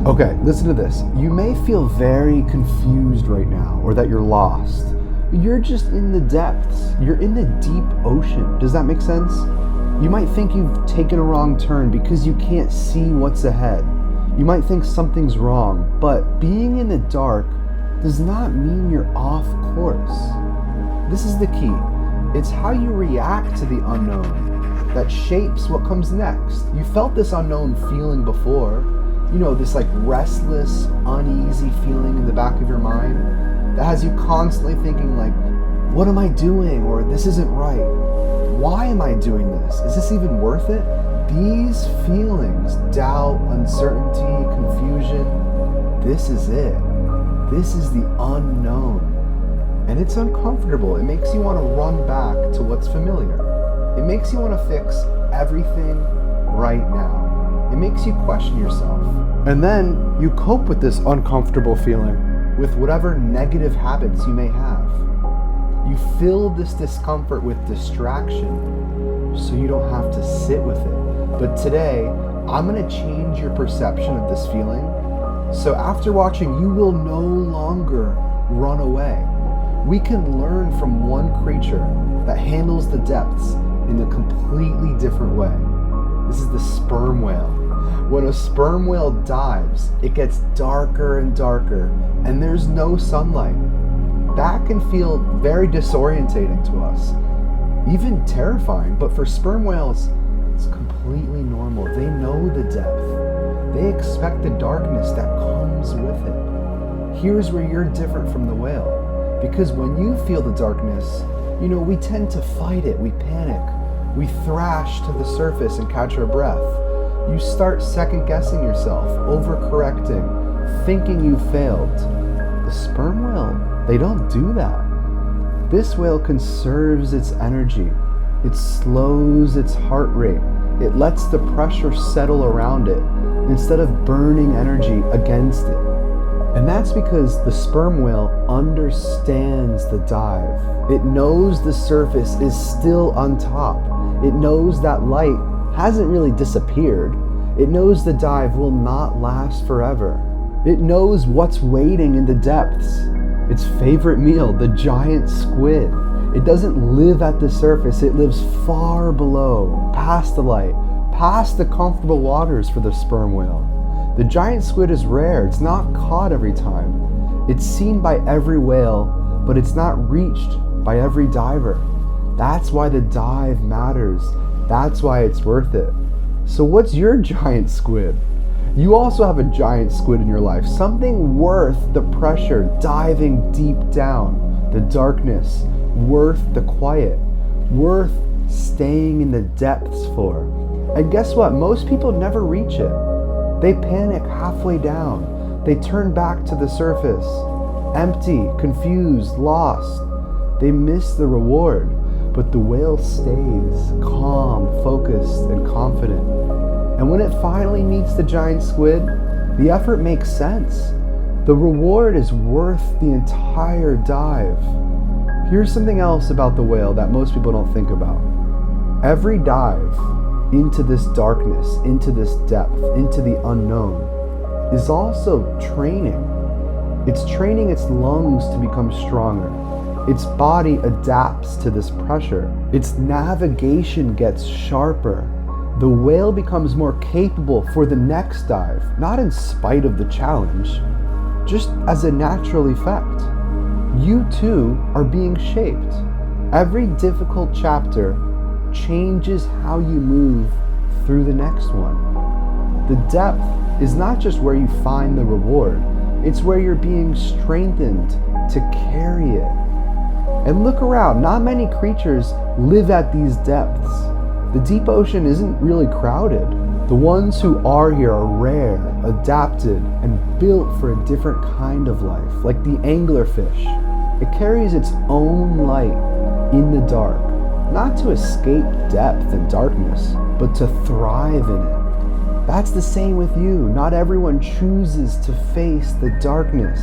Okay, listen to this. You may feel very confused right now, or that you're lost. You're just in the depths. You're in the deep ocean. Does that make sense? You might think you've taken a wrong turn because you can't see what's ahead. You might think something's wrong, but being in the dark does not mean you're off course. This is the key. It's how you react to the unknown that shapes what comes next. You felt this unknown feeling before. You know, this like restless, uneasy feeling in the back of your mind that has you constantly thinking like, what am I doing? Or this isn't right. Why am I doing this? Is this even worth it? These feelings, doubt, uncertainty, confusion, this is it. This is the unknown. And it's uncomfortable. It makes you want to run back to what's familiar. It makes you want to fix everything right now. It makes you question yourself. And then you cope with this uncomfortable feeling with whatever negative habits you may have. You fill this discomfort with distraction so you don't have to sit with it. But today, I'm going to change your perception of this feeling. So after watching, you will no longer run away. We can learn from one creature that handles the depths in a completely different way. This is the sperm whale. When a sperm whale dives, it gets darker and darker, and there's no sunlight. That can feel very disorientating to us, even terrifying, but for sperm whales, it's completely normal. They know the depth. They expect the darkness that comes with it. Here's where you're different from the whale, because when you feel the darkness, we tend to fight it. We panic. We thrash to the surface and catch our breath. You start second-guessing yourself, overcorrecting, thinking you failed. The sperm whale, they don't do that. This whale conserves its energy. It slows its heart rate. It lets the pressure settle around it instead of burning energy against it. And that's because the sperm whale understands the dive. It knows the surface is still on top. It knows that light hasn't really disappeared. It knows the dive will not last forever. It knows what's waiting in the depths. Its favorite meal, the giant squid. It doesn't live at the surface. It lives far below, past the light, past the comfortable waters for the sperm whale. The giant squid is rare. It's not caught every time. It's seen by every whale, but it's not reached by every diver. That's why the dive matters. That's why it's worth it. So what's your giant squid? You also have a giant squid in your life, something worth the pressure, diving deep down, the darkness, worth the quiet, worth staying in the depths for. And guess what? Most people never reach it. They panic halfway down. They turn back to the surface, empty, confused, lost. They miss the reward. But the whale stays calm, focused, and confident. And when it finally meets the giant squid, the effort makes sense. The reward is worth the entire dive. Here's something else about the whale that most people don't think about. Every dive into this darkness, into this depth, into the unknown, is also training. It's training its lungs to become stronger. Its body adapts to this pressure. Its navigation gets sharper. The whale becomes more capable for the next dive, not in spite of the challenge, just as a natural effect. You too are being shaped. Every difficult chapter changes how you move through the next one. The depth is not just where you find the reward, it's where you're being strengthened to carry it. And look around, not many creatures live at these depths. The deep ocean isn't really crowded. The ones who are here are rare, adapted, and built for a different kind of life, like the anglerfish. It carries its own light in the dark, not to escape depth and darkness, but to thrive in it. That's the same with you. Not everyone chooses to face the darkness.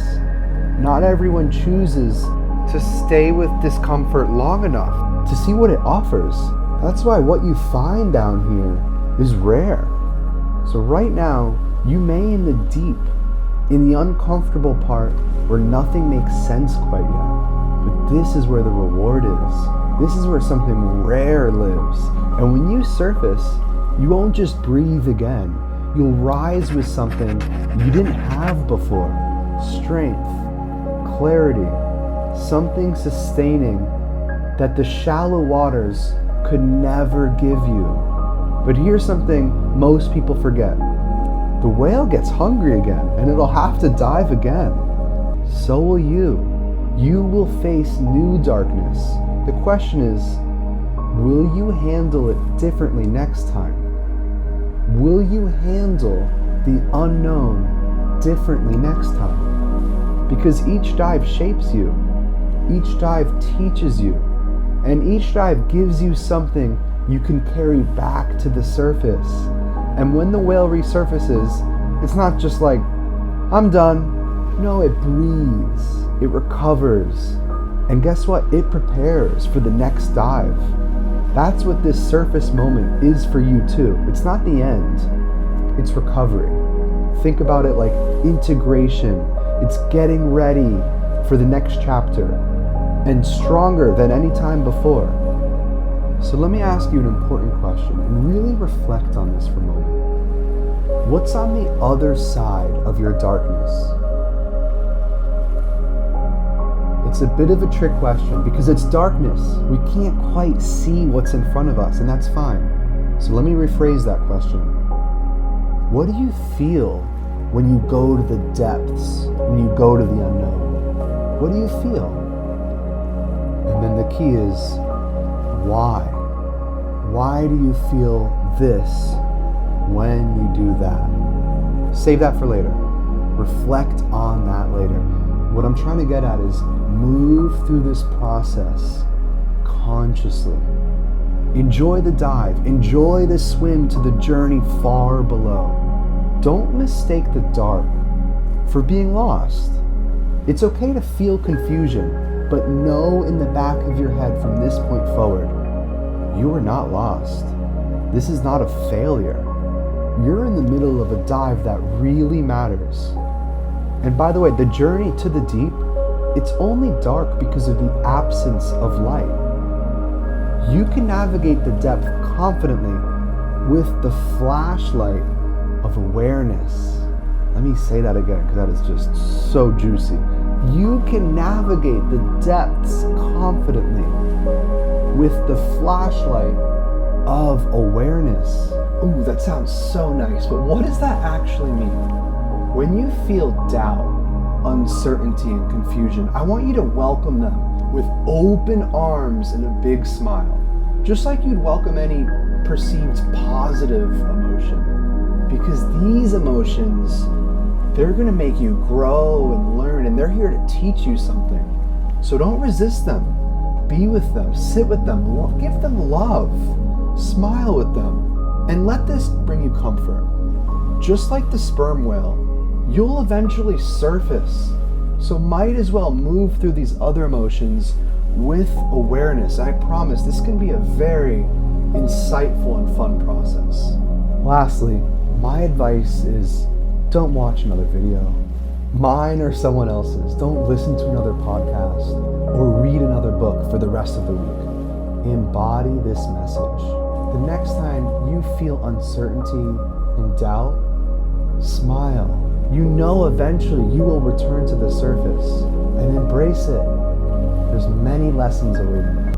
Not everyone chooses to stay with discomfort long enough to see what it offers. That's why what you find down here is rare. So right now, You may in the deep, in the uncomfortable part where nothing makes sense quite yet. But this is where the reward is. This is where something rare lives. And when you surface, you won't just breathe again. You'll rise with something you didn't have before. Strength, clarity, something sustaining that the shallow waters could never give you. But here's something most people forget. The whale gets hungry again, and it'll have to dive again. So will you. You will face new darkness. The question is, will you handle it differently next time? Will you handle the unknown differently next time? Because each dive shapes you. Each dive teaches you. And each dive gives you something you can carry back to the surface. And when the whale resurfaces, it's not just like, I'm done. No, it breathes, it recovers. And guess what? It prepares for the next dive. That's what this surface moment is for you too. It's not the end, it's recovery. Think about it like integration. It's getting ready for the next chapter and stronger than any time before. So let me ask you an important question and really reflect on this for a moment. What's on the other side of your darkness? It's a bit of a trick question because it's darkness. We can't quite see what's in front of us, and that's fine. So let me rephrase that question. What do you feel when you go to the depths, when you go to the unknown? What do you feel? And then the key is, why? Why do you feel this when you do that? Save that for later. Reflect on that later. What I'm trying to get at is move through this process consciously. Enjoy the dive. Enjoy the swim to the journey far below. Don't mistake the dark for being lost. It's okay to feel confusion, but know in the back of your head from this point forward, you are not lost. This is not a failure. You're in the middle of a dive that really matters. And by the way, the journey to the deep, it's only dark because of the absence of light. You can navigate the depth confidently with the flashlight of awareness. Let me say that again because that is just so juicy. You can navigate the depths confidently with the flashlight of awareness. Ooh, that sounds so nice, but what does that actually mean? When you feel doubt, uncertainty, and confusion, I want you to welcome them with open arms and a big smile, just like you'd welcome any perceived positive emotion. Because these emotions, they're going to make you grow and learn, and they're here to teach you something. So don't resist them. Be with them, sit with them, give them love, smile with them, and let this bring you comfort. Just like the sperm whale, you'll eventually surface. So might as well move through these other emotions with awareness. I promise this can be a very insightful and fun process. Lastly, my advice is don't watch another video, mine or someone else's. Don't listen to another podcast or read another book for the rest of the week. Embody this message. The next time you feel uncertainty and doubt, smile. You know eventually you will return to the surface and embrace it. There's many lessons awaiting you.